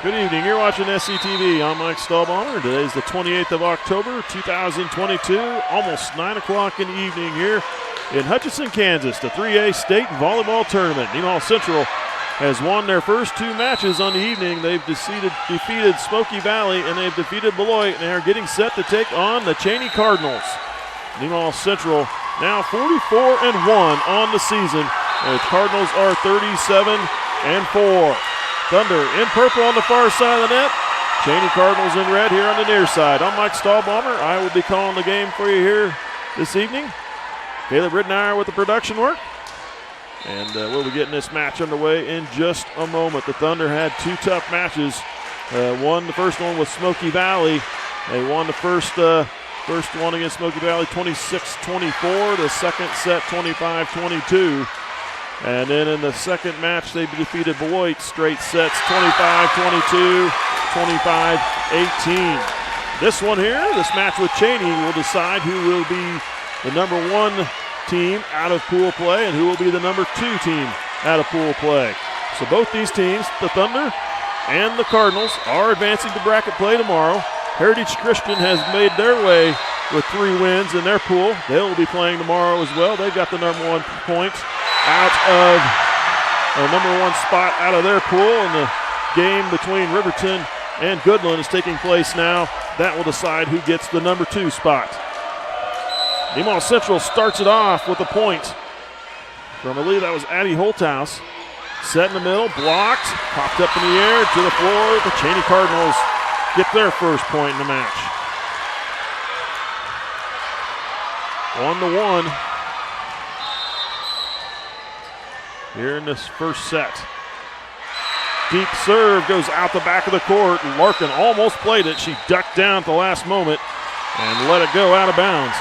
Good evening. You're watching SCTV. I'm Mike Stahlbaumer. Today's the 28th of October, 2022. Almost 9 o'clock in the evening here in Hutchinson, Kansas. The 3A State Volleyball Tournament. Nemaha Central has won their first two matches on the evening. They've defeated Smoky Valley and they've defeated Beloit, and they are getting set to take on the Cheney Cardinals. Nemaha Central now 44-1 on the season. The Cardinals are 37-4. Thunder in purple on the far side of the net. Cheney Cardinals in red here on the near side. I'm Mike Stahlbaumer. I will be calling the game for you here this evening. Caleb Ridenour with the production work. And we'll be getting this match underway in just a moment. The Thunder had two tough matches. The first one with Smoky Valley. They won the first one against Smoky Valley 26-24. The second set 25-22. And then in the second match, they defeated Beloit straight sets 25-22, 25-18. This one here, this match with Cheney, will decide who will be the number one team out of pool play and who will be the number two team out of pool play. So both these teams, the Thunder and the Cardinals, are advancing to bracket play tomorrow. Heritage Christian has made their way with 3 wins in their pool. They'll be playing tomorrow as well. They've got the number one point out of a number one spot out of their pool, and the game between Riverton and Goodland is taking place now. That will decide who gets the number 2 spot. Nemaha Central starts it off with a point from, I believe that was Addie Holthouse. Set in the middle, blocked, popped up in the air to the floor. The Cheney Cardinals get their first point in the match. 1-1. Here in this first set. Deep serve goes out the back of the court. Larkin almost played it. She ducked down at the last moment and let it go out of bounds.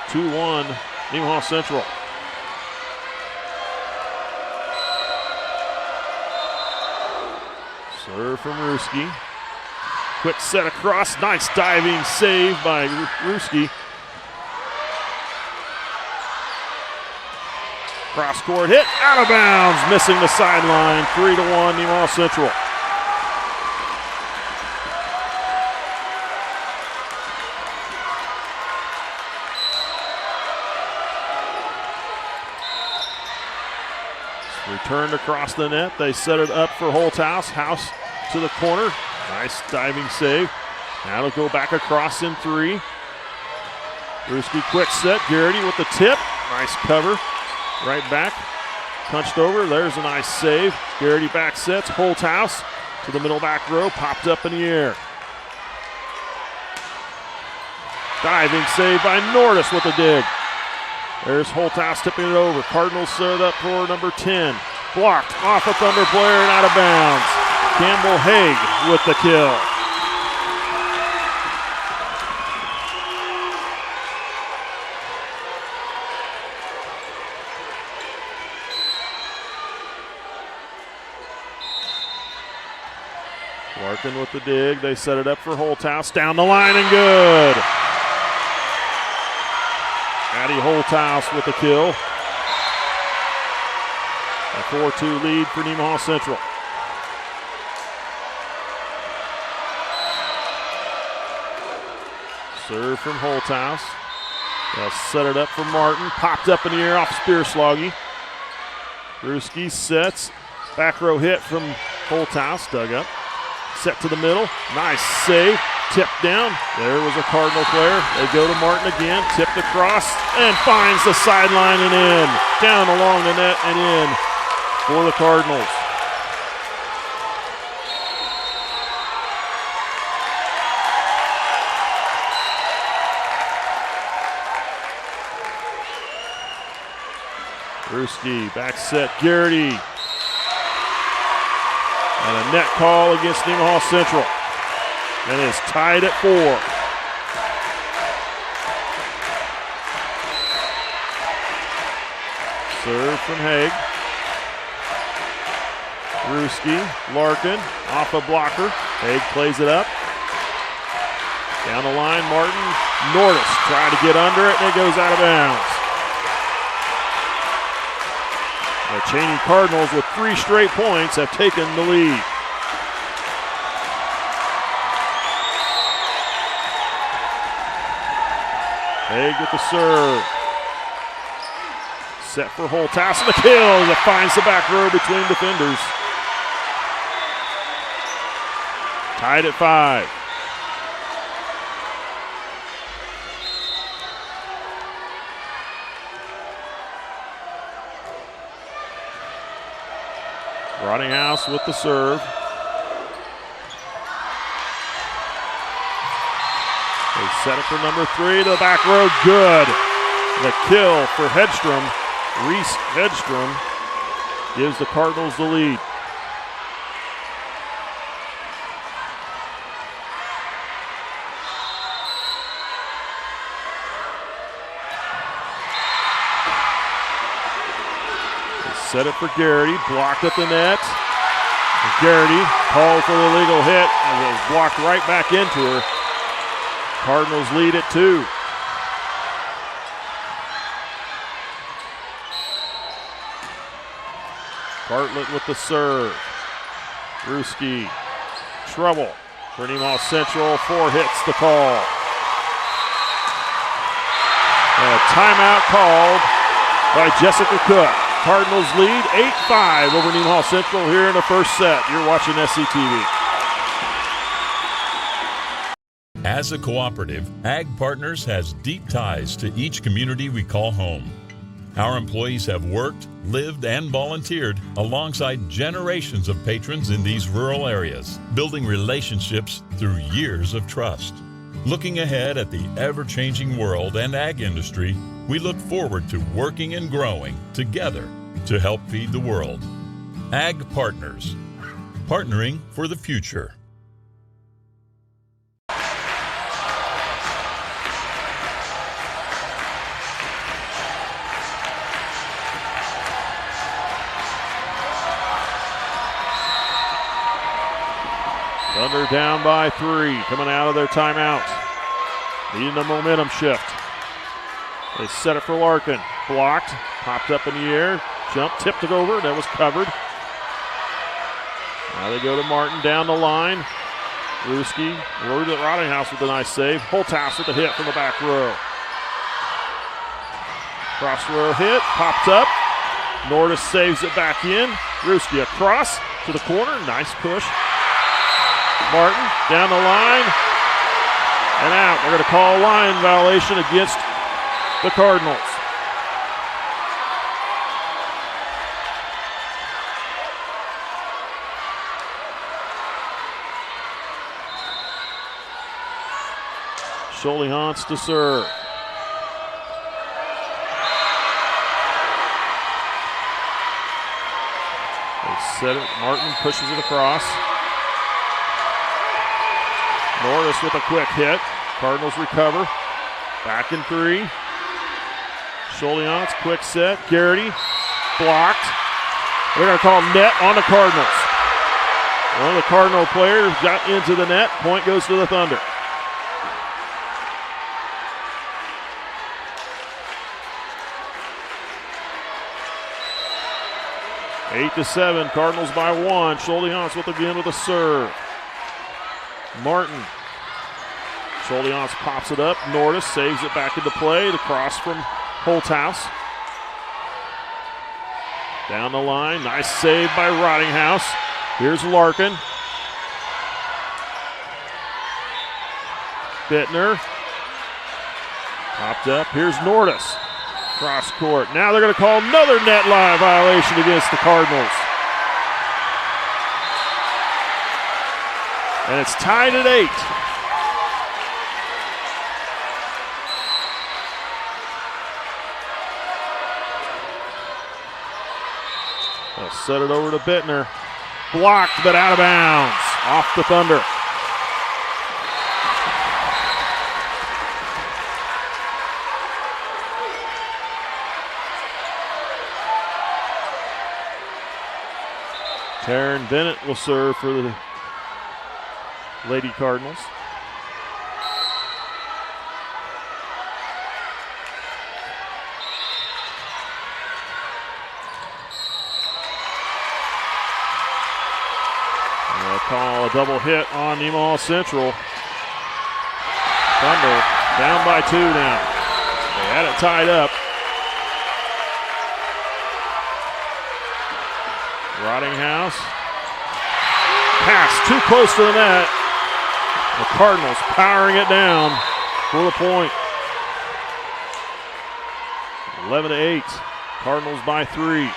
2-1, Nemaha Central. Serve from Ruski. Quick set across. Nice diving save by Ruski. Cross court hit, out of bounds, missing the sideline. 3-1, Nemaha Central. Returned across the net. They set it up for Holthouse. House to the corner. Nice diving save. Now it'll go back across in 3. Ruski quick set. Garrity with the tip. Nice cover. Right back, punched over. There's a nice save. Garrity back sets. Holthouse to the middle back row, popped up in the air. Diving save by Nordis with a dig. There's Holthouse tipping it over. Cardinals set it up for number 10. Blocked off a Thunder player and out of bounds. Campbell Haig with the kill. Larkin with the dig. They set it up for Holthouse. Down the line and good. Addie Holthouse with the kill. A 4-2 lead for Nemaha Central. Serve from Holthouse. They'll set it up for Martin. Popped up in the air off Spearsloggy. Ruski sets. Back row hit from Holthouse. Dug up. Set to the middle. Nice save. Tipped down. There was a Cardinal player. They go to Martin again. Tipped across and finds the sideline and in. Down along the net and in for the Cardinals. Ruski back set. Garrity. And a net call against Nemaha Central. And it's tied at 4. Serve from Haig. Ruski, Larkin, off a blocker. Haig plays it up. Down the line, Martin. Nordis tried to get under it, and it goes out of bounds. The Cheney Cardinals with 3 straight points have taken the lead. Haig with the serve. Set for Holthouse and the kill as it finds the back row between defenders. Tied at 5. Rottinghouse with the serve. They set it for number 3 to the back row. Good. The kill for Hedstrom. Reese Hedstrom gives the Cardinals the lead. They set it for Garrity. Blocked at the net. Garrity called for the legal hit and was blocked right back into her. Cardinals lead at 2. Bartlett with the serve. Ruski. Trouble for Nemaha Central. 4 hits the call. And a timeout called by Jessica Cook. Cardinals lead 8-5 over Nemaha Central here in the first set. You're watching SCTV. As a cooperative, Ag Partners has deep ties to each community we call home. Our employees have worked, lived, and volunteered alongside generations of patrons in these rural areas, building relationships through years of trust. Looking ahead at the ever-changing world and ag industry, we look forward to working and growing together to help feed the world. Ag Partners, partnering for the future. Thunder down by 3, coming out of their timeout. Needing a momentum shift. They set it for Larkin. Blocked, popped up in the air, jumped, tipped it over, that was covered. Now they go to Martin down the line. Ruski, Rottinghouse with a nice save. Holthouse with the hit from the back row. Cross row hit, popped up. Nordis saves it back in. Ruski across to the corner, nice push. Martin down the line and out. They're going to call a line violation against the Cardinals. Scholehans to serve. They set it. Martin pushes it across. Norris with a quick hit. Cardinals recover. Back in 3. Scholehans, quick set. Garrity blocked. They're going to call net on the Cardinals. One of the Cardinal players got into the net. Point goes to the Thunder. Eight to 7. Cardinals by 1. Scholehans with a serve. Martin. Scholehans pops it up. Nordis saves it back into play. The cross from Holthouse. Down the line. Nice save by Rottinghouse. Here's Larkin. Bittner. Popped up. Here's Nordis. Cross court. Now they're going to call another net line violation against the Cardinals. And it's tied at 8. They'll set it over to Bittner. Blocked, but out of bounds. Off the Thunder. Taryn Bennett will serve for the Lady Cardinals. call a double hit on Nemaha Central. Thunder down by 2 now. They had it tied up. Rottinghouse. Pass too close to the net. The Cardinals powering it down for the point. 11-8. Cardinals by 3.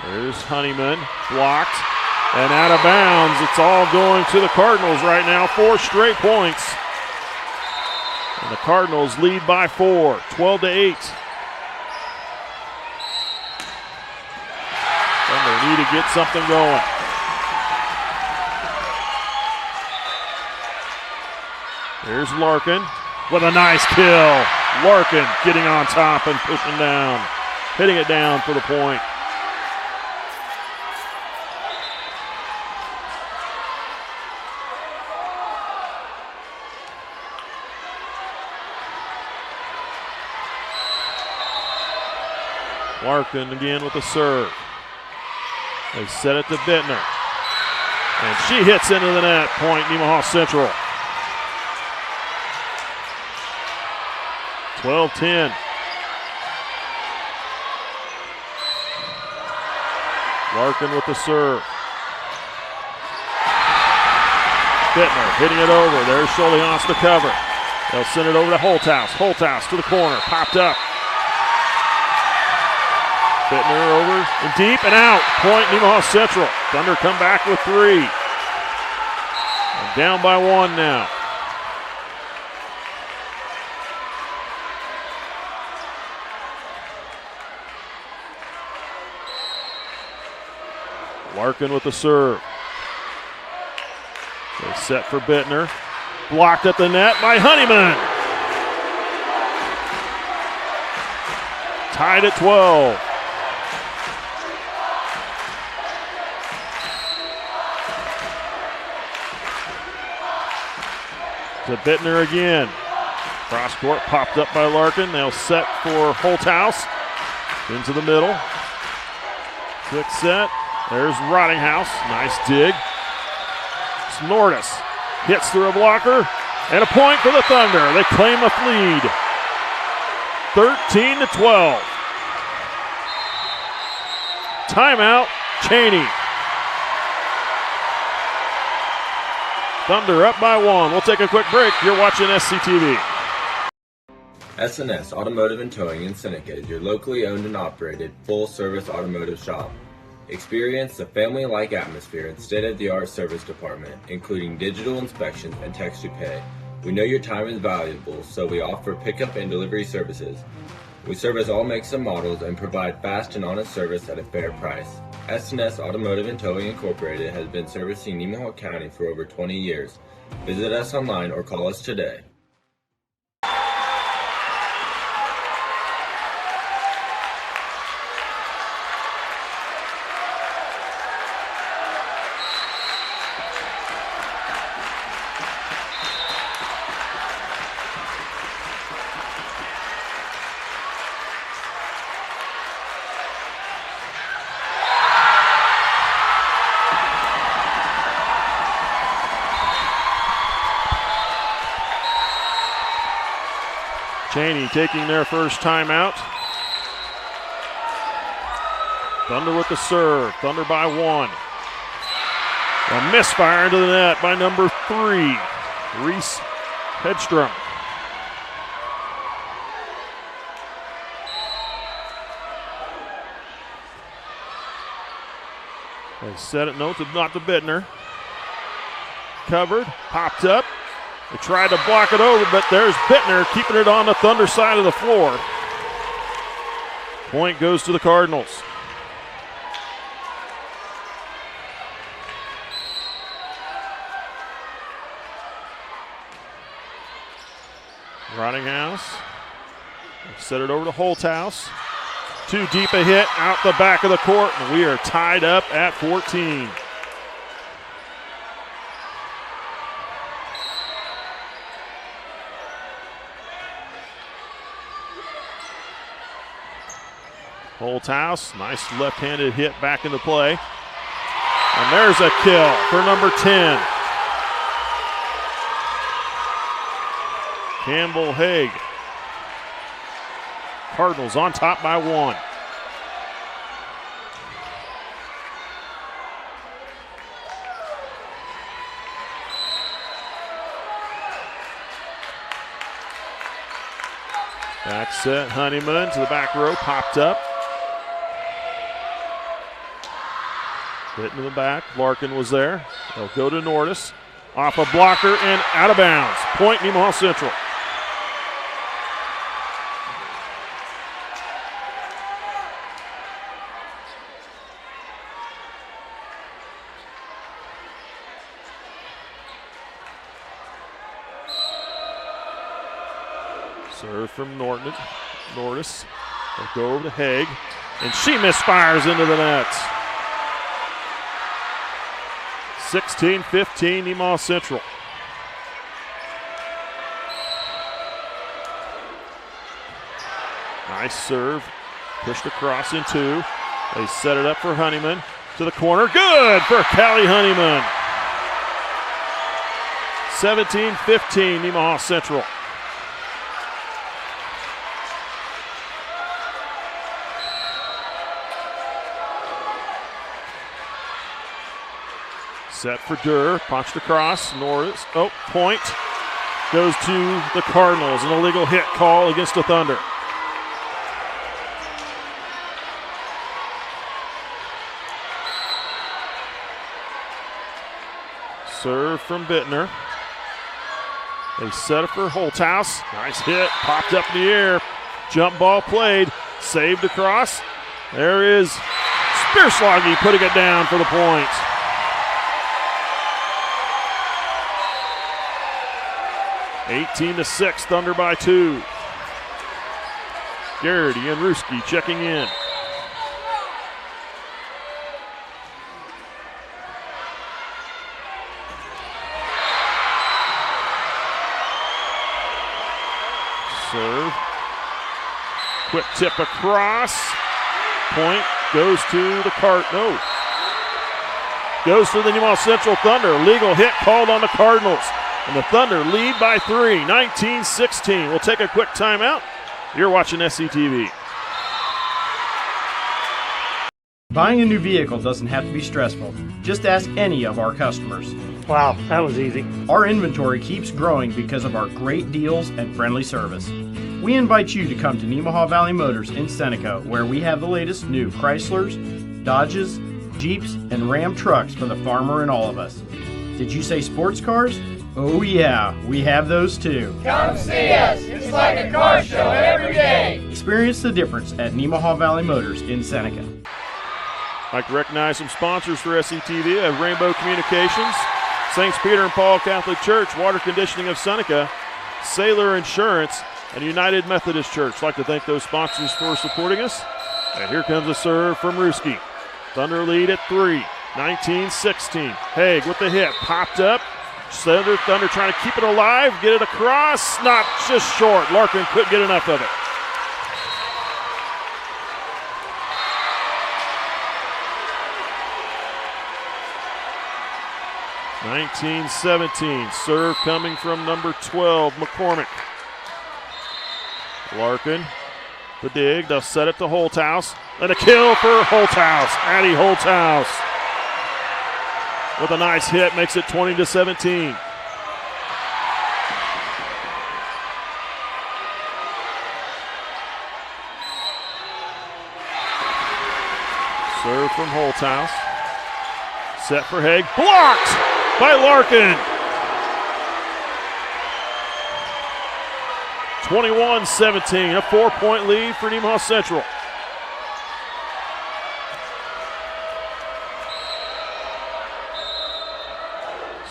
There's Honeyman, blocked and out of bounds. It's all going to the Cardinals right now. 4 straight points. And the Cardinals lead by 4, 12-8. And they need to get something going. Here's Larkin with a nice kill. Larkin getting on top and pushing down, hitting it down for the point. Larkin again with the serve. They set it to Bittner. And she hits into the net. Point Nemaha Central. 12-10. Larkin with the serve. Bittner hitting it over. There's Scholiance to cover. They'll send it over to Holthouse. Holthouse to the corner. Popped up. Bittner over and deep and out. Point Nemaha Central. Thunder come back with 3. And down by 1 now. Larkin with the serve. They set for Bittner. Blocked at the net by Honeyman. Tied at 12. To Bittner again. Cross court popped up by Larkin. They'll set for Holthouse. Into the middle. Quick set. There's Rottinghouse. Nice dig. Snortis hits through a blocker. And a point for the Thunder. They claim a lead. 13-12. Timeout, Cheney. Thunder up by 1. We'll take a quick break. You're watching SCTV. S&S Automotive and Towing in Seneca is your locally owned and operated full-service automotive shop. Experience the family-like atmosphere and state-of-the-art service department, including digital inspections and text-to-pay. We know your time is valuable, so we offer pickup and delivery services. We service all makes and models and provide fast and honest service at a fair price. S&S Automotive and Towing Incorporated has been servicing Nemaha County for over 20 years. Visit us online or call us today. Cheney taking their first timeout. Thunder with the serve. Thunder by 1. A misfire into the net by number 3, Reese Hedstrom. They set it, not to Bittner. Covered, popped up. They tried to block it over, but there's Bittner keeping it on the Thunder side of the floor. Point goes to the Cardinals. Rottinghouse. Set it over to Holthouse. Too deep a hit out the back of the court, and we are tied up at 14. Holthouse, nice left-handed hit back into play. And there's a kill for number 10. Campbell Haig. Cardinals on top by 1. Back set, Honeyman to the back row, popped up. Hit in the back, Larkin was there. They'll go to Nordis. Off a blocker and out of bounds. Point Nemaha Central. Serve from Nordis. They'll go over to Haig, and she misfires into the net. 16-15 Nemaha Central. Nice serve, pushed across in 2. They set it up for Honeyman to the corner. Good for Callie Honeyman. 17-15 Nemaha Central. Set for Durr, punched across, Norris, point. Goes to the Cardinals, an illegal hit call against the Thunder. Serve from Bittner. They set it for Holthouse. Nice hit, popped up in the air. Jump ball played, saved across. There is Spearsloggy putting it down for the point. (18-6), Thunder by 2. Garrity and Ruski checking in. Serve. Quick tip across. Point goes to the goes to the Nemaha Central Thunder. Legal hit called on the Cardinals. And the Thunder lead by 3, 19-16. We'll take a quick timeout. You're watching SCTV. Buying a new vehicle doesn't have to be stressful. Just ask any of our customers. Wow, that was easy. Our inventory keeps growing because of our great deals and friendly service. We invite you to come to Nemaha Valley Motors in Seneca, where we have the latest new Chryslers, Dodges, Jeeps, and Ram trucks for the farmer and all of us. Did you say sports cars? Oh yeah, we have those too. Come see us. It's like a car show every day. Experience the difference at Nemaha Valley Motors in Seneca. I'd like to recognize some sponsors for SCTV. I have Rainbow Communications, St. Peter and Paul Catholic Church, Water Conditioning of Seneca, Sailor Insurance, and United Methodist Church. I'd like to thank those sponsors for supporting us. And here comes a serve from Ruski. Thunder lead at 3, 19-16. Haig with the hit, popped up. Thunder trying to keep it alive, get it across, not just short. Larkin couldn't get enough of it. (19-17), serve coming from number 12, McCormick. Larkin, the dig, they'll set it to Holthouse, and a kill for Holthouse, Addie Holthouse. With a nice hit, makes it 20-17. Serve from Holthouse. Set for Haig. Blocked by Larkin. 21-17, a 4-point lead for Nemaha Central.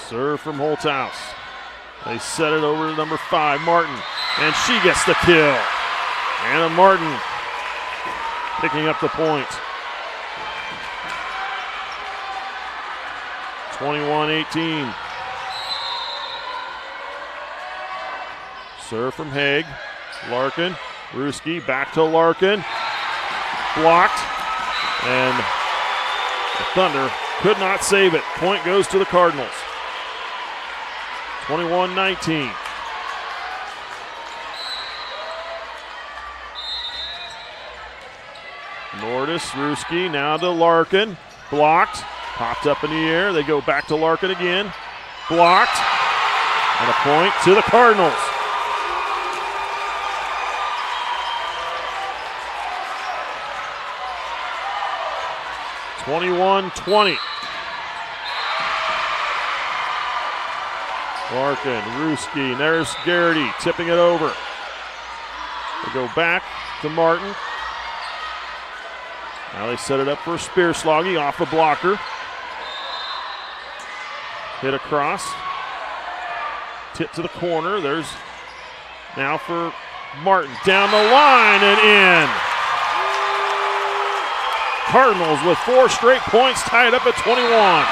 Serve from Holthouse. They set it over to number 5, Martin, and she gets the kill. Anna Martin picking up the point. 21-18. Serve from Haig. Larkin. Ruski back to Larkin. blocked, and the Thunder could not save it. Point goes to the Cardinals. 21-19. Nordis, Ruski, now to Larkin. Blocked. Popped up in the air. They go back to Larkin again. Blocked. And a point to the Cardinals. (21-20). Larkin, Ruski, and there's Garrity tipping it over. They go back to Martin. Now they set it up for Spearsloggy off the blocker. Hit across. Tip to the corner. There's now for Martin. Down the line and in. Cardinals with 4 straight points, tied up at 21.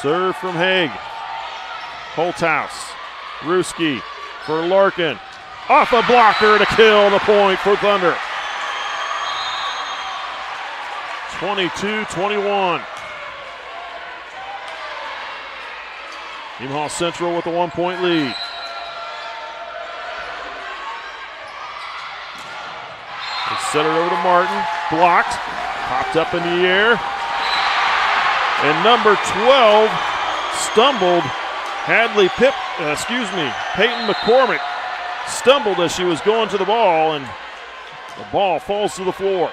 Serve from Haig. Holthouse. Ruski for Larkin. Off a blocker to kill the point for Thunder. 22-21. Nemaha Central with a 1-point lead. They set it over to Martin. Blocked. Popped up in the air. And number 12 stumbled. Peyton McCormick stumbled as she was going to the ball, and the ball falls to the floor.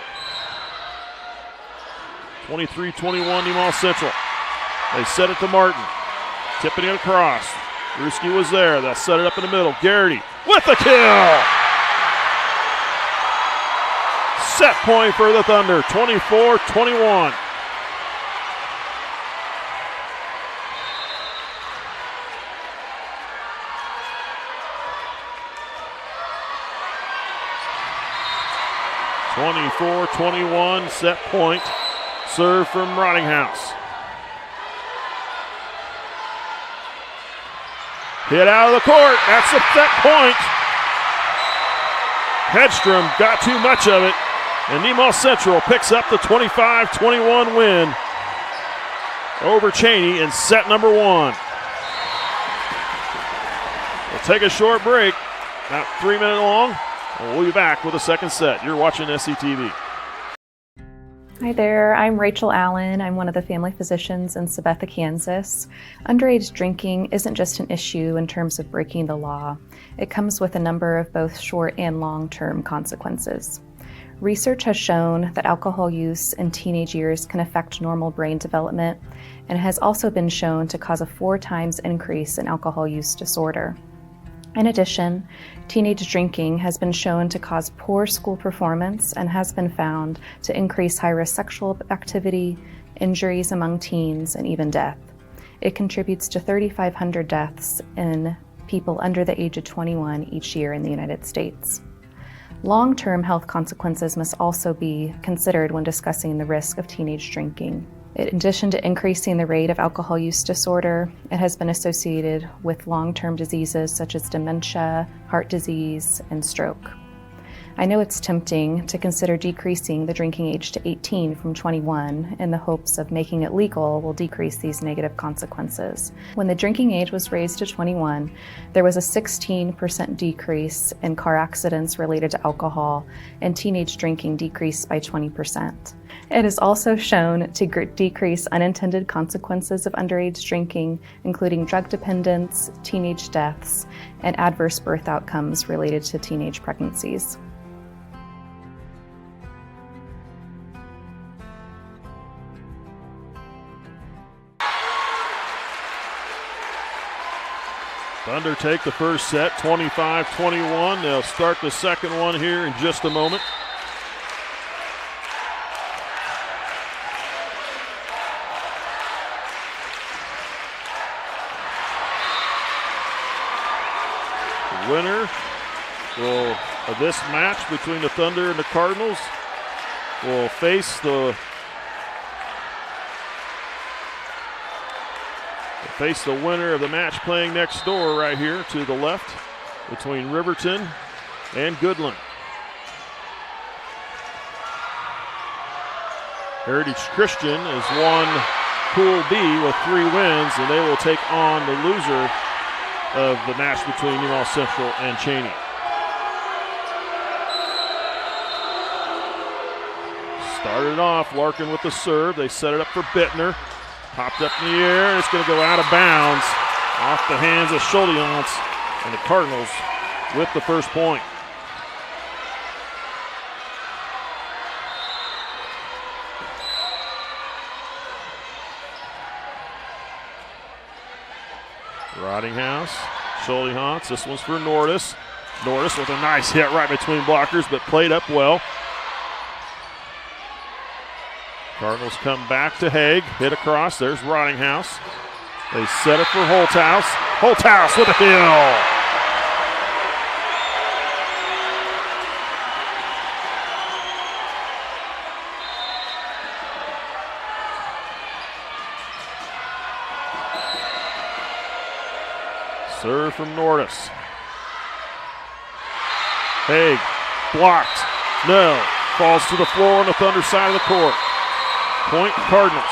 23-21 Nemaha Central. They set it to Martin. Tipping it across. Ruski was there. They'll set it up in the middle. Garrity with the kill. Set point for the Thunder. 24-21. (24-21) set point. Serve from Rottinghouse. Hit out of the court. That's a set point. Hedstrom got too much of it, and Nemaha Central picks up the 25-21 win over Cheney in set number 1. We'll take a short break, about 3 minutes long. We'll be back with a second set. You're watching SCTV. Hi there, I'm Rachel Allen. I'm one of the family physicians in Sabetha, Kansas. Underage drinking isn't just an issue in terms of breaking the law. It comes with a number of both short and long-term consequences. Research has shown that alcohol use in teenage years can affect normal brain development and has also been shown to cause a 4 times increase in alcohol use disorder. In addition, teenage drinking has been shown to cause poor school performance and has been found to increase high-risk sexual activity, injuries among teens, and even death. It contributes to 3,500 deaths in people under the age of 21 each year in the United States. Long-term health consequences must also be considered when discussing the risk of teenage drinking. In addition to increasing the rate of alcohol use disorder, it has been associated with long-term diseases such as dementia, heart disease, and stroke. I know it's tempting to consider decreasing the drinking age to 18 from 21 in the hopes of making it legal will decrease these negative consequences. When the drinking age was raised to 21, there was a 16% decrease in car accidents related to alcohol, and teenage drinking decreased by 20%. It is also shown to decrease unintended consequences of underage drinking, including drug dependence, teenage deaths, and adverse birth outcomes related to teenage pregnancies. Thunder take the first set, 25-21. They'll start the second one here in just a moment. The winner of this match between the Thunder and the Cardinals will face the Face the winner of the match playing next door right here to the left between Riverton and Goodland. Heritage Christian has won Pool B with 3 wins, and they will take on the loser of the match between Nemaha Central and Cheney. Started off, Larkin with the serve. They set it up for Bittner. Popped up in the air, and it's going to go out of bounds off the hands of Schuldiance, and the Cardinals with the first point. Rottinghouse, Schuldiance, this one's for Nordis. Nordis with a nice hit right between blockers, but played up well. Cardinals come back to Haig, hit across, there's Rottinghouse. They set it for Holthouse. Holthouse with a kill. Serve from Nordis. Haig blocked. No. Falls to the floor on the Thunder side of the court. Point Cardinals.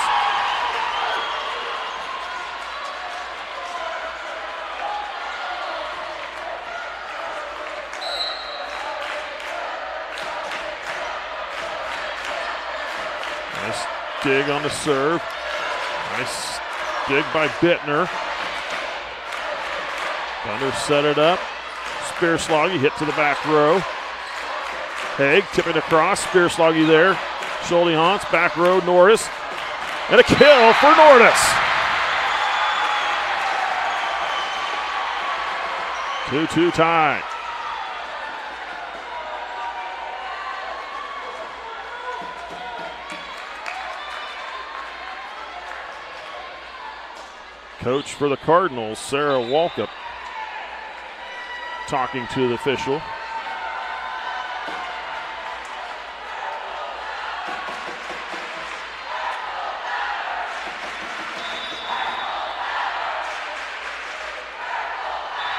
Nice dig on the serve. Nice dig by Bittner. Thunder set it up. Spearsloggy hit to the back row. Haig tipping across. Spearsloggy there. Schuldiance, back row, Nordis. And a kill for Nordis. 2-2 tie. Coach for the Cardinals, Sarah Walkup, talking to the official.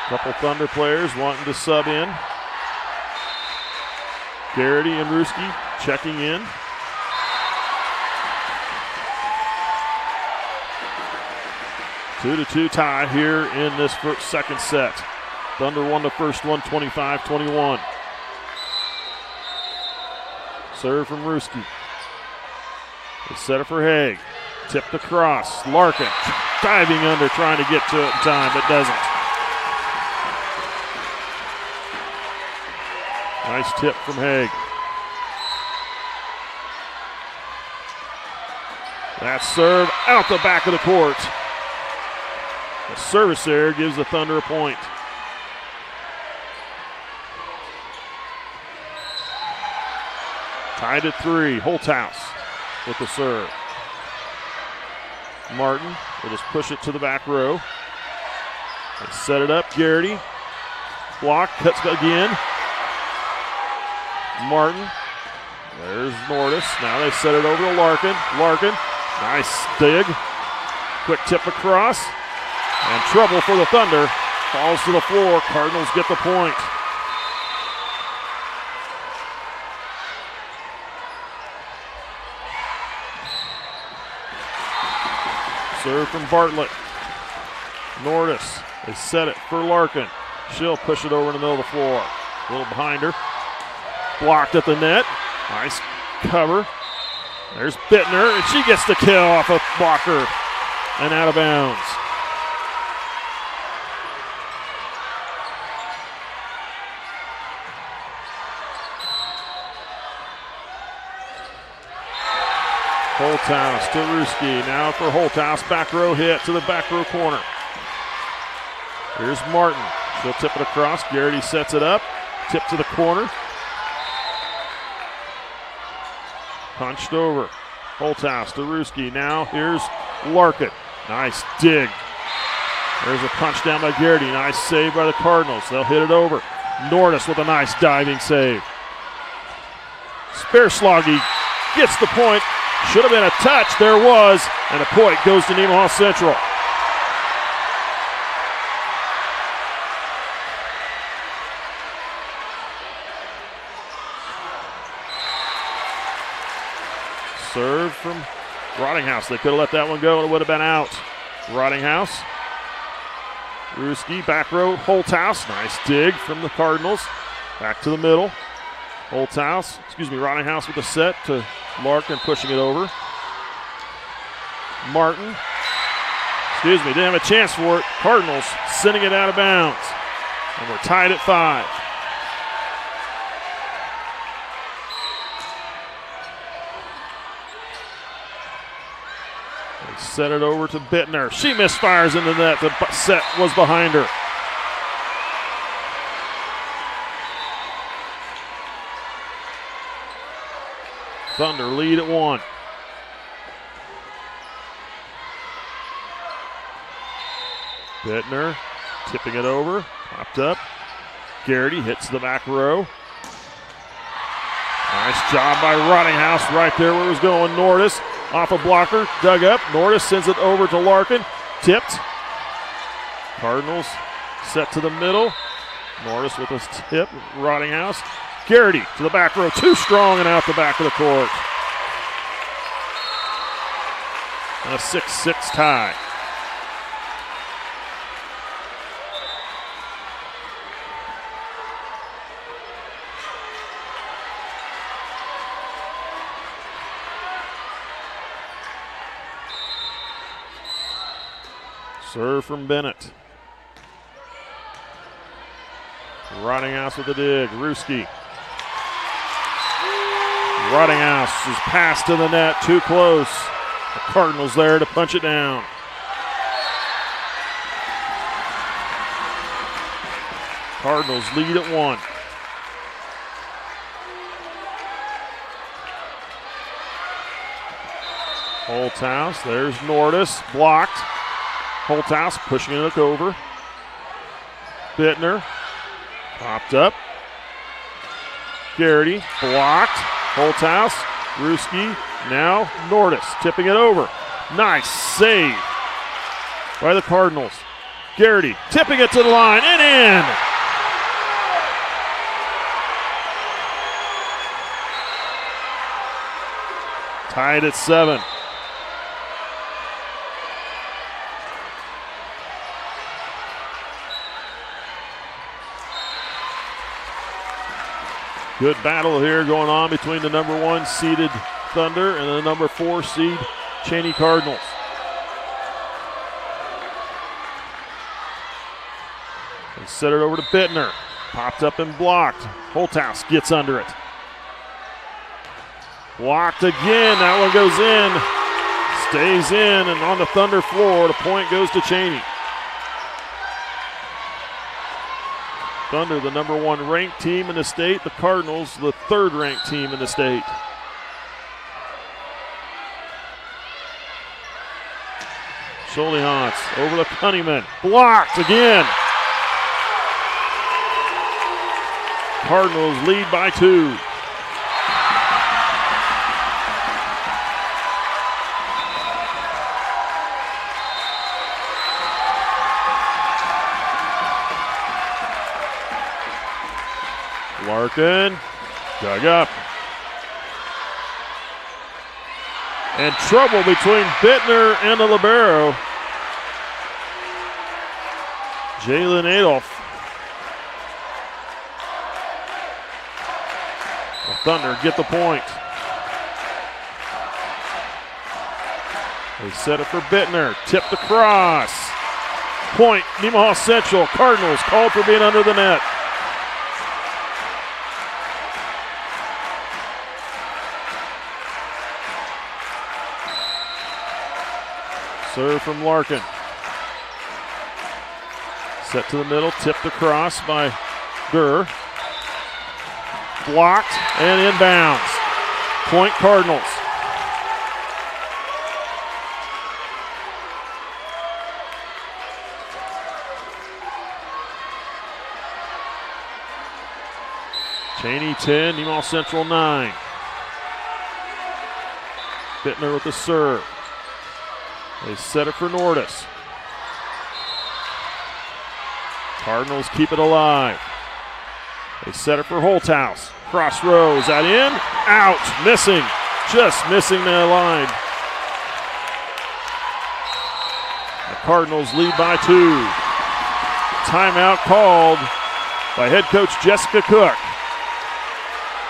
Couple Thunder players wanting to sub in. Garrity and Ruski checking in. Two-2 tie here in this second set. Thunder won the first one, 25-21. Serve from Ruski. They set it for Haig. Tipped across. Larkin diving under, trying to get to it in time, but doesn't. Nice tip from Haig. That serve out the back of the court. The service error gives the Thunder a point. Tied at 3. Holthouse with the serve. Martin will just push it to the back row. They set it up. Garrity. Block. Cuts again. Martin. There's Nordis. Now they set it over to Larkin. Larkin. Nice dig. Quick tip across. And trouble for the Thunder. Falls to the floor. Cardinals get the point. Serve from Bartlett. Nordis. They set it for Larkin. She'll push it over in the middle of the floor. A little behind her. Blocked at the net. Nice cover. There's Bittner, and she gets the kill off a blocker and out of bounds. Holthouse to Ruski. Now for Holthouse. Back row hit to the back row corner. Here's Martin. She'll tip it across. Garrity sets it up. Tip to the corner. Punched over. Holthouse to Ruski. Now here's Larkin. Nice dig. There's a punch down by Garrity. Nice save by the Cardinals. They'll hit it over. Nordis with a nice diving save. Spearsloggy gets the point. Should have been a touch. There was. And the point goes to Nemaha Central. serve from Rottinghouse. They could have let that one go and it would have been out. Rottinghouse. Ruski, back row, Holthouse. Nice dig from the Cardinals. Back to the middle. Rottinghouse with a set to Larkin, pushing it over. Martin. Didn't have a chance for it. Cardinals sending it out of bounds. And we're tied at 5. They set it over to Bittner. She misfires in the net. The set was behind her. Thunder lead at 1. Bittner tipping it over, popped up. Garrity hits the back row. Nice job by Rottinghouse right there where it was going. Nordis off a blocker, dug up. Nordis sends it over to Larkin, tipped. Cardinals set to the middle. Nordis with a tip, Rottinghouse. Garrity to the back row, too strong and out the back of the court. And a 6-6 tie. Serve from Bennett. Rottinghouse with the dig. Ruski. Rottinghouse's pass to the net, too close. The Cardinals there to punch it down. Cardinals lead at 1. Holthouse, there's Nordis, blocked. Holthouse pushing it over. Bittner, popped up. Garrity, blocked. Holthouse, Ruski, now Nordis, tipping it over. Nice save by the Cardinals. Garrity, tipping it to the line and in. Tied at 7. Good battle here going on between the number 1 seeded Thunder and the number 4 seed Cheney Cardinals. They set it over to Bittner. Popped up and blocked. Holthouse gets under it. Blocked again. That one goes in. Stays in, and on the Thunder floor, the point goes to Cheney. Thunder, the number 1 ranked team in the state. The Cardinals, the 3rd ranked team in the state. Scholehans over to Cunningham. Blocked again. Cardinals lead by 2. Larkin dug up. And trouble between Bittner and the libero. Jalen Adolph. The Thunder get the point. They set it for Bittner. Tipped across. Point, Nemaha Central. Cardinals called for being under the net. Serve from Larkin. Set to the middle, tipped across by Durr. Blocked and inbounds. Point Cardinals. Cheney 10, Nemaha Central 9. Bittner with the serve. They set it for Nordis. Cardinals keep it alive. They set it for Holthouse. Cross row, is that in? Out, missing. just missing the line. The Cardinals lead by 2. Timeout called by head coach Jessica Cook.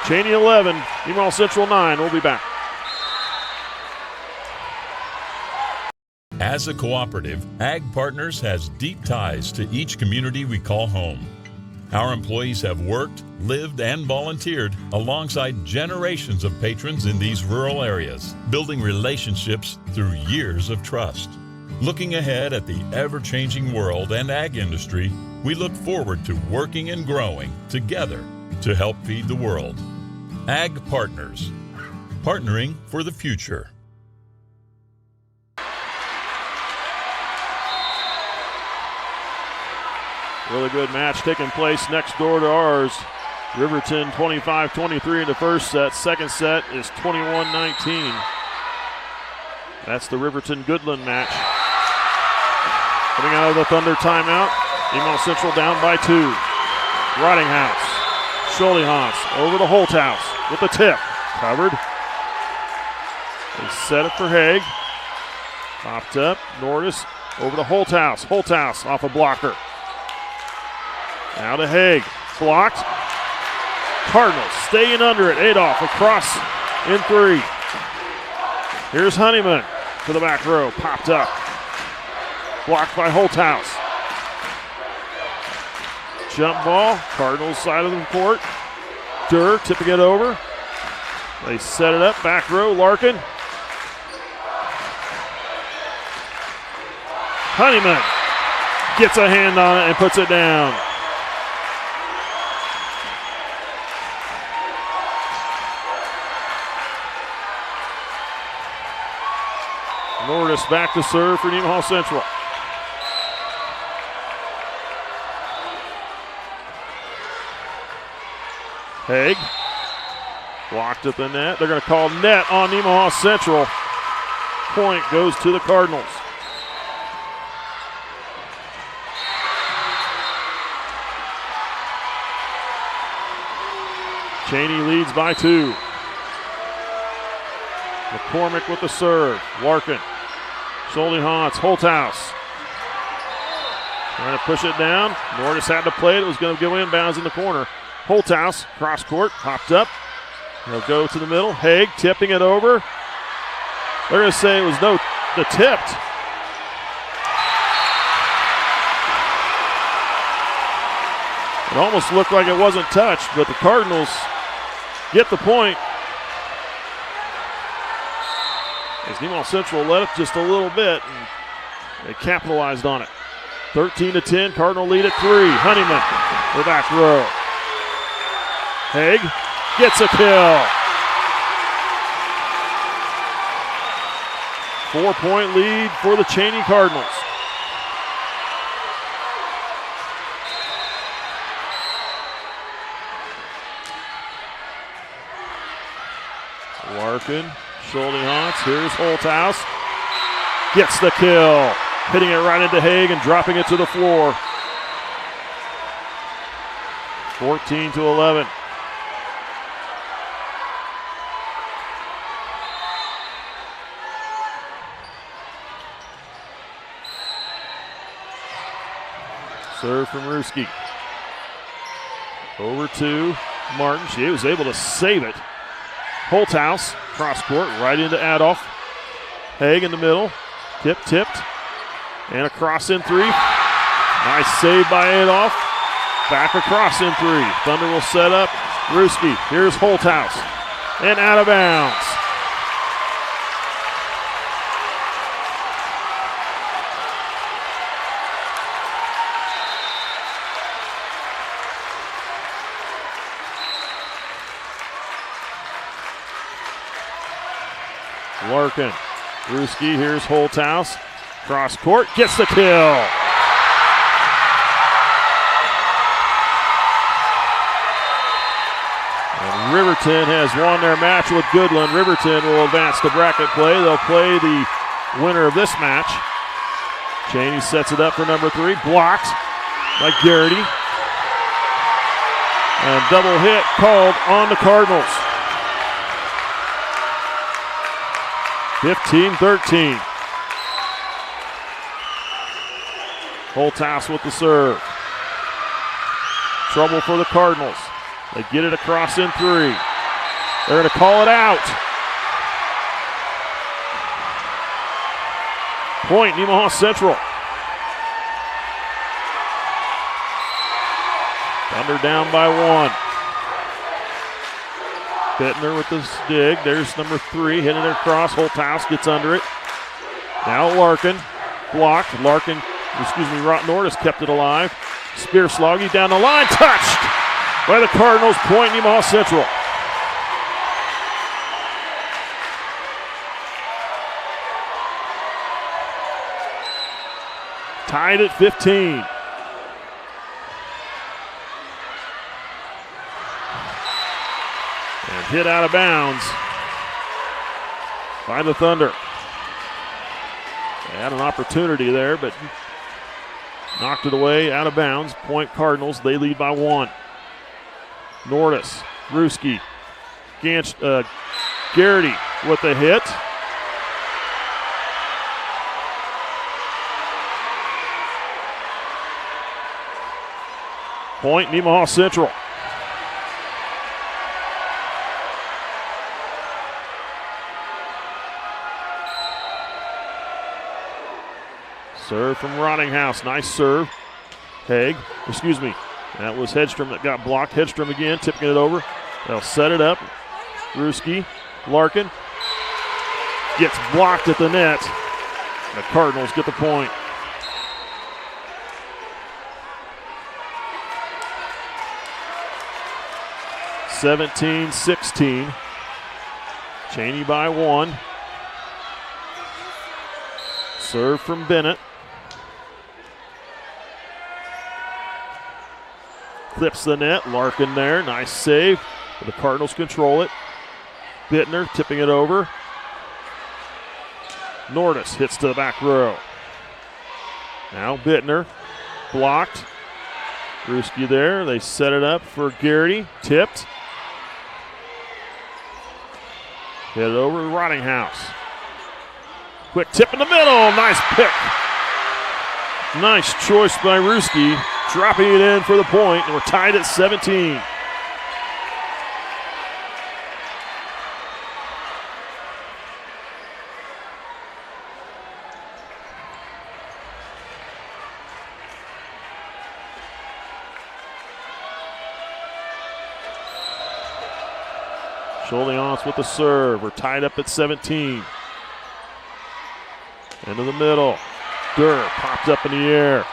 Cheney 11, Nemaha Central 9. We'll be back. As a cooperative, Ag Partners has deep ties to each community we call home. Our employees have worked, lived, and volunteered alongside generations of patrons in these rural areas, building relationships through years of trust. Looking ahead at the ever-changing world and ag industry, we look forward to working and growing together to help feed the world. Ag Partners, partnering for the future. Really good match taking place next door to ours. Riverton 25-23 in the first set. Second set is 21-19. That's the Riverton-Goodland match. Coming out of the Thunder timeout, Nemaha Central down by 2. Rottinghouse, Scholehans over to Holthouse with the tip. Covered. They set it for Haig. Popped up, Nordis over to Holthouse. Holthouse off a blocker. Now to Haig, blocked. Cardinals staying under it. Adolph across in 3. Here's Honeyman to the back row, popped up. Blocked by Holthouse. Jump ball, Cardinals side of the court. Durr tipping it over. They set it up, back row, Larkin. Honeyman gets a hand on it and puts it down. Nordis back to serve for Nemaha Central. Haig blocked at the net. They're going to call net on Nemaha Central. Point goes to the Cardinals. Cheney leads by 2. McCormick with the serve. Larkin. Scholehans, Holthouse. Trying to push it down. Nordis had to play it. It was going to go inbounds in the corner. Holthouse, cross court, popped up. He'll go to the middle. Haig tipping it over. They're going to say it was the tipped. It almost looked like it wasn't touched, but the Cardinals get the point. As Nemaha Central let up just a little bit, and they capitalized on it. 13-10, Cardinal lead at 3. Honeyman, the back row. Haig gets a kill. 4-point lead for the Cheney Cardinals. Larkin, Scholehans, here's Holthouse. Gets the kill. Hitting it right into Haig and dropping it to the floor. 14-11. Serve from Ruski. Over to Martin. She was able to save it. Holthouse, cross court, right into Adolph. Haig in the middle. Tipped. And across in 3. Nice save by Adolph. Back across in 3. Thunder will set up. Ruski. Here's Holthouse. And out of bounds. Larkin. Ruski, here's Holthouse. Cross court, gets the kill. And Riverton has won their match with Goodland. Riverton will advance to bracket play. They'll play the winner of this match. Cheney sets it up for number 3. Blocked by Garrity. And double hit called on the Cardinals. 15-13. Holthouse with the serve. Trouble for the Cardinals. They get it across in 3. They're going to call it out. Point, Nemaha Central. Thunder down by 1. Bittner with the dig. There's number 3 hitting it across. Holthouse gets under it. Now Larkin blocked. Norris kept it alive. Spear Sloggy down the line. Touched by the Cardinals. Point, Nemaha Central. Tied at 15. And hit out of bounds by the Thunder. They had an opportunity there, but knocked it away out of bounds. Point Cardinals. They lead by 1. Nordis, Ruski, Garrity with the hit. Point, Nemaha Central. Serve from Rottinghouse. Nice serve. That was Hedstrom that got blocked. Hedstrom again, tipping it over. They'll set it up. Ruski, Larkin gets blocked at the net. The Cardinals get the point. (17-16). Cheney by 1. Serve from Bennett. Clips the net. Larkin there. Nice save. The Cardinals control it. Bittner tipping it over. Nordis hits to the back row. Now Bittner. Blocked. Ruski there. They set it up for Garrity. Tipped. Hit it over to Rottinghouse. Quick tip in the middle. Nice pick. Nice choice by Ruski. Dropping it in for the point, and we're tied at 17. Scholiance with the serve. We're tied up at 17. Into the middle. Durr popped up in the air.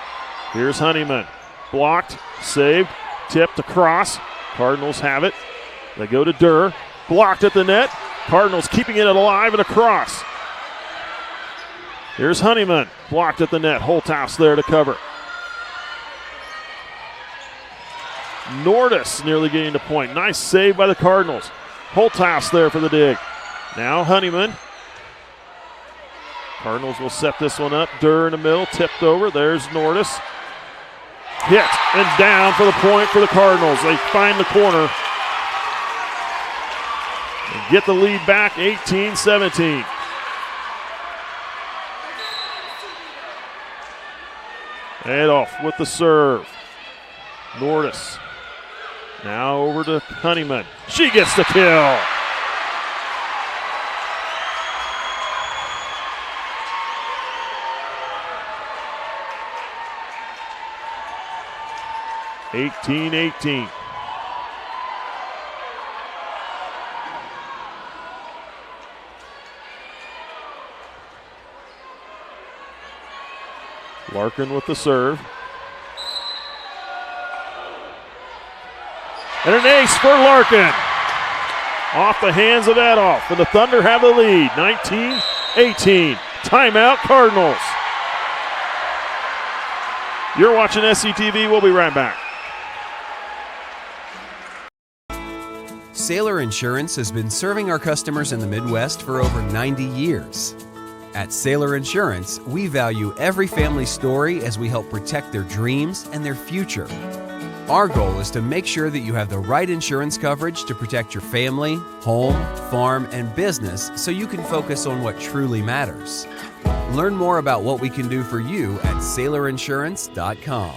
Here's Honeyman. Blocked, saved, tipped across. Cardinals have it. They go to Durr. Blocked at the net. Cardinals keeping it alive and across. Here's Honeyman. Blocked at the net. Holthouse there to cover. Nordis nearly getting the point. Nice save by the Cardinals. Holthouse there for the dig. Now Honeyman. Cardinals will set this one up. Durr in the middle, tipped over. There's Nordis. Hit and down for the point for the Cardinals. They find the corner and get the lead back, 18-17. Adolph with the serve. Nordis. Now over to Honeyman. She gets the kill. (18-18). Larkin with the serve. And an ace for Larkin. Off the hands of Adolph. And the Thunder have the lead, 19-18. Timeout, Cardinals. You're watching SCTV. We'll be right back. Sailor Insurance has been serving our customers in the Midwest for over 90 years. At Sailor Insurance, we value every family story as we help protect their dreams and their future. Our goal is to make sure that you have the right insurance coverage to protect your family, home, farm, and business so you can focus on what truly matters. Learn more about what we can do for you at SailorInsurance.com.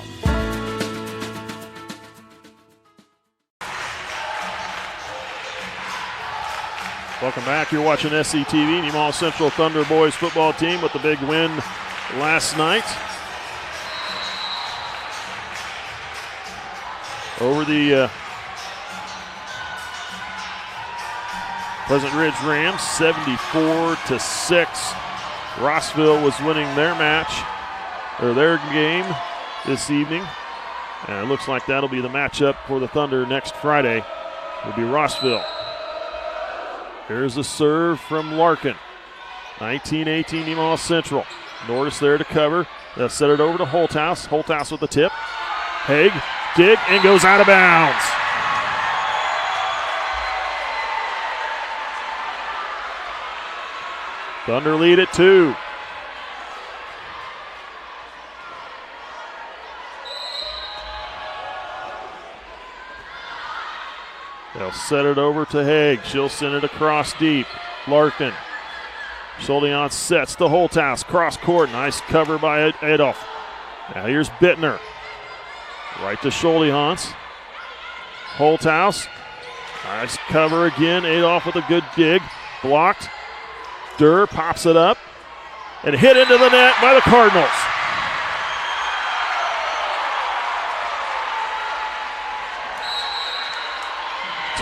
Welcome back. You're watching SCTV. Nemaha Central Thunder boys football team with the big win last night over the Pleasant Ridge Rams, 74-6. Rossville was winning their match, or their game this evening. And it looks like that'll be the matchup for the Thunder next Friday. It'll be Rossville. Here's a serve from Larkin. 19-18 Nemaha Central. Norris there to cover. They'll set it over to Holthouse. Holthouse with the tip. Haig, dig, and goes out of bounds. Thunder lead at 2. They'll set it over to Haig. She'll send it across deep. Larkin. Schuldian sets the Holthouse. Cross court. Nice cover by Adolf. Now here's Bittner. Right to Schuldian. Holthouse. Nice cover again. Adolf with a good dig. Blocked. Durr pops it up. And hit into the net by the Cardinals.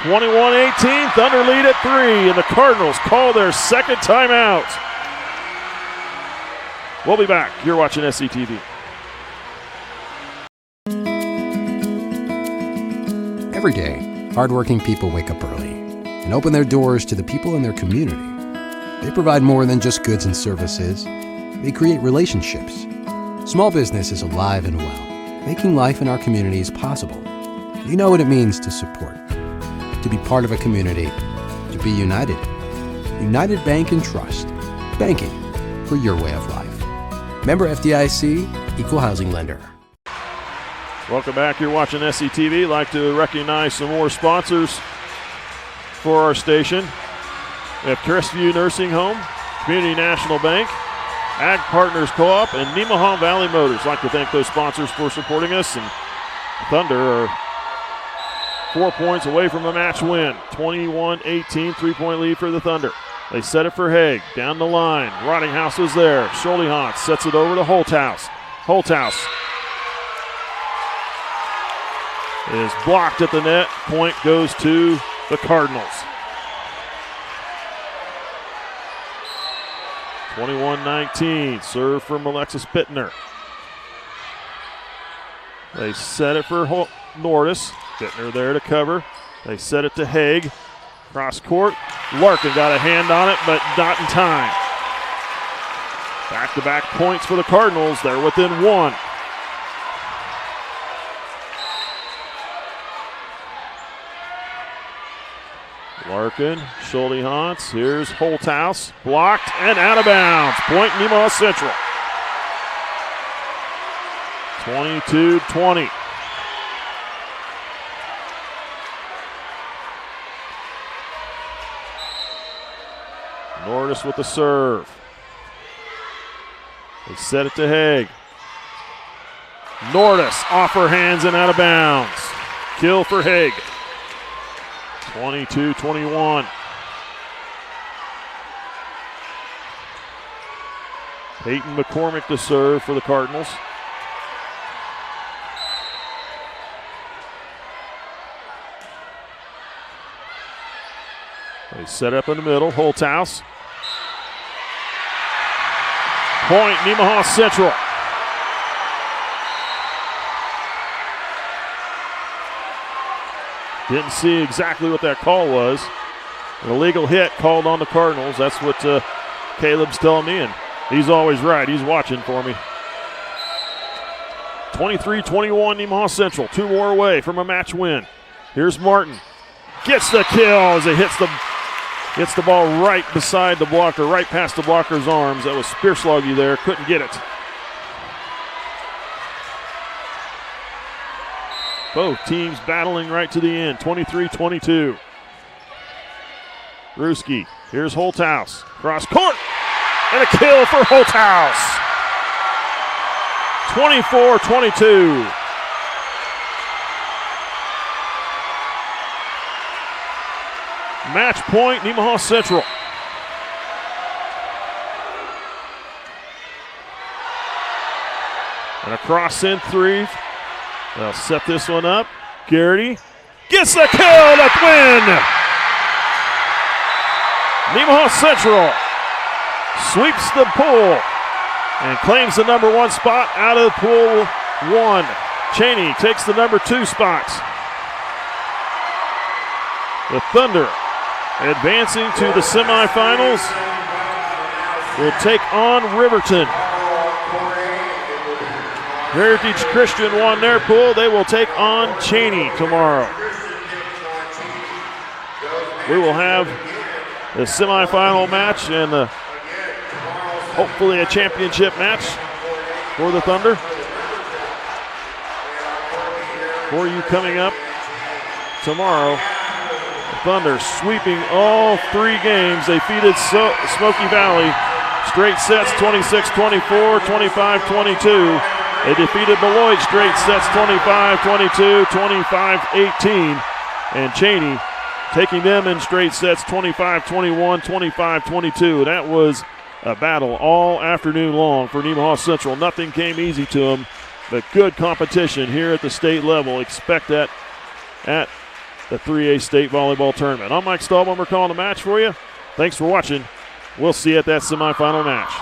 (21-18), Thunder lead at 3, and the Cardinals call their second timeout. We'll be back. You're watching SCTV. Every day, hardworking people wake up early and open their doors to the people in their community. They provide more than just goods and services. They create relationships. Small business is alive and well, making life in our communities possible. You know what it means to support, to be part of a community, to be united. United Bank and Trust. Banking for your way of life. Member FDIC, Equal Housing Lender. Welcome back. You're watching SCTV. I'd like to recognize some more sponsors for our station. We have Crestview Nursing Home, Community National Bank, Ag Partners Co-op, and Nemaha Valley Motors. I'd like to thank those sponsors for supporting us. And Thunder are 4 points away from a match win. 21-18, 3-point lead for the Thunder. They set it for Haig. Down the line. Rottinghouse is there. Schuldian sets it over to Holthouse. Holthouse is blocked at the net. Point goes to the Cardinals. 21-19. Serve from Alexis Bittner. They set it for Nordis. Bittner there to cover. They set it to Haig. Cross court. Larkin got a hand on it, but not in time. Back-to-back points for the Cardinals. They're within 1. Larkin, Schuldian. Here's Holthouse. Blocked and out of bounds. Point Nemaha Central. 22-20. Nordis with the serve. They set it to Haig. Nordis off her hands and out of bounds. Kill for Haig. 22-21. Peyton McCormick to serve for the Cardinals. They set up in the middle. Holthouse. Point Nemaha Central. Didn't see exactly what that call was. An illegal hit called on the Cardinals. That's what Caleb's telling me, and he's always right. He's watching for me. 23-21 Nemaha Central. 2 more away from a match win. Here's Martin. Gets the kill as it hits the ball right beside the blocker, right past the blocker's arms. That was Spearsloggy there. Couldn't get it. Both teams battling right to the end, 23-22. Ruski, here's Holthouse, cross court, and a kill for Holthouse. 24-22. Match point, Nemaha Central. And a cross-in three. They'll set this one up. Garrity gets the kill to win. Nemaha Central sweeps the pool and claims the number 1 spot out of pool 1. Cheney takes the number 2 spot. The Thunder, advancing to the semifinals, will take on Riverton. Heritage Christian won their pool. They will take on Cheney tomorrow. We will have the semifinal match and hopefully a championship match for the Thunder. For you coming up tomorrow. Thunder sweeping all 3 games. They defeated Smoky Valley straight sets 26-24, 25-22. They defeated Beloit straight sets 25-22, 25-18. And Cheney taking them in straight sets 25-21, 25-22. That was a battle all afternoon long for Nemaha Central. Nothing came easy to them, but good competition here at the state level. Expect that at the 3A State Volleyball Tournament. I'm Mike Stahlbomber calling the match for you. Thanks for watching. We'll see you at that semifinal match.